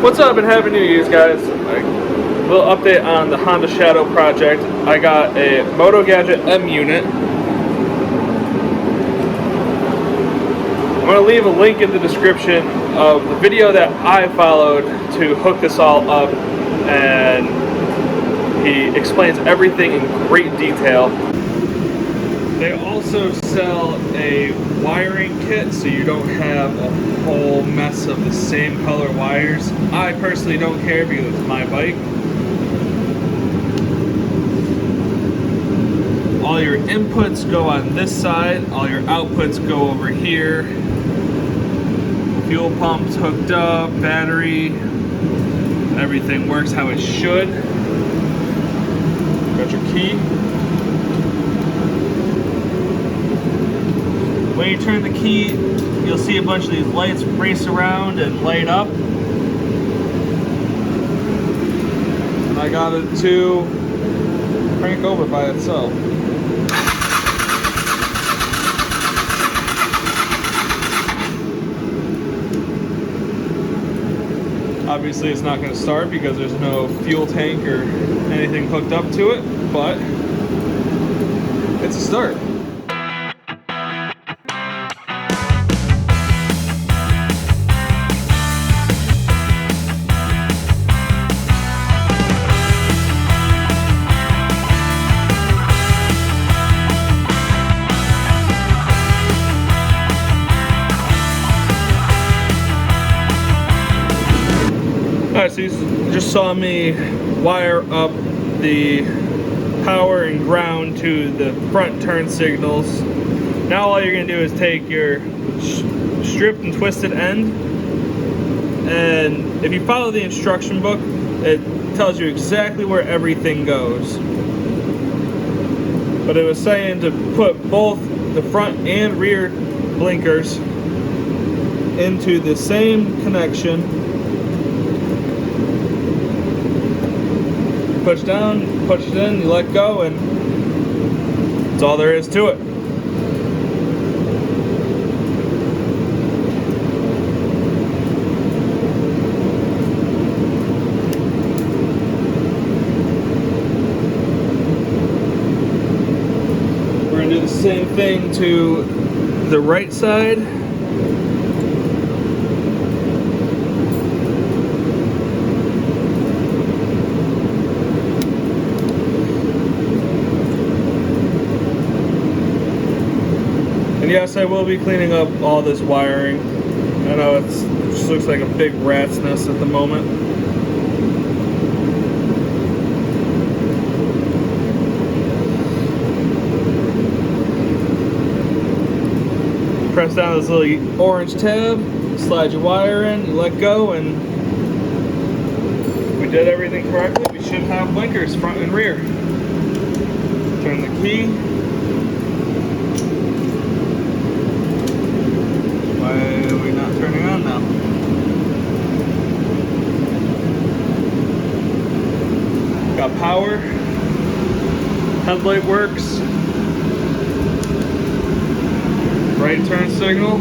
What's up and happy New Year's, guys. A little update on the Honda Shadow project. I got a motogadget M unit. I'm going to leave a link in the description of the video that I followed to hook this all up, and he explains everything in great detail. They also sell a wiring kit so you don't have a whole mess of the same color wires. I personally don't care because it's my bike. All your inputs go on this side, all your outputs go over here. Fuel pump's hooked up, battery, everything works how it should. Got your key. When you turn the key, you'll see a bunch of these lights race around and light up. And I got it to crank over by itself. Obviously it's not going to start because there's no fuel tank or anything hooked up to it, but it's a start. Alright, so you just saw me wire up the power and ground to the front turn signals. Now all you're going to do is take your stripped and twisted end, and if you follow the instruction book, it tells you exactly where everything goes. But it was saying to put both the front and rear blinkers into the same connection. Push down, push it in, you let go, and that's all there is to it. We're going to do the same thing to the right side. Yes, I will be cleaning up all this wiring. I know it just looks like a big rat's nest at the moment. Press down this little orange tab, slide your wire in, you let go, and if we did everything correctly, we should have blinkers front and rear. Turn the key. Why are we not turning on now? Got power. Headlight works. Right turn signal.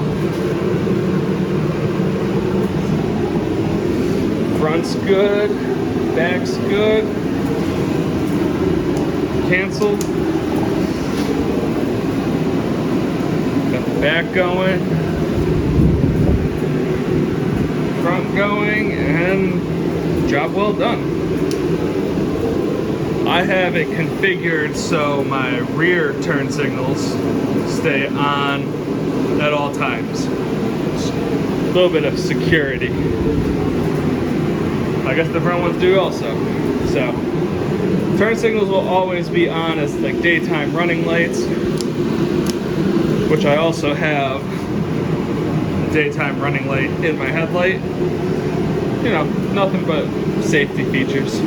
Front's good. Back's good. Cancel. Got the back going. Front going, and job well done. I have it configured so my rear turn signals stay on at all times. Just a little bit of security. I guess the front ones do also. So turn signals will always be on as like daytime running lights, which I also have daytime running light in my headlight. You know, nothing but safety features.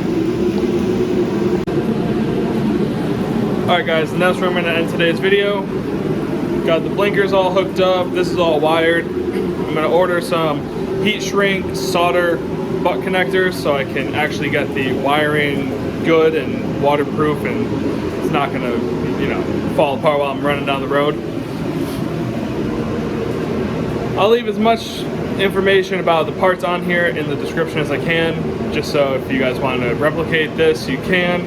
Alright guys, and that's where I'm going to end today's video. Got the blinkers all hooked up, this is all wired. I'm going to order some heat shrink solder butt connectors so I can actually get the wiring good and waterproof, and it's not going to, you know, fall apart while I'm running down the road. I'll leave as much information about the parts on here in the description as I can, just so if you guys want to replicate this, you can.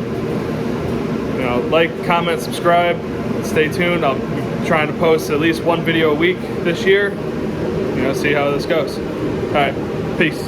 You know, like, comment, subscribe, stay tuned. I'll be trying to post at least one video a week this year. You know, see how this goes. All right, peace.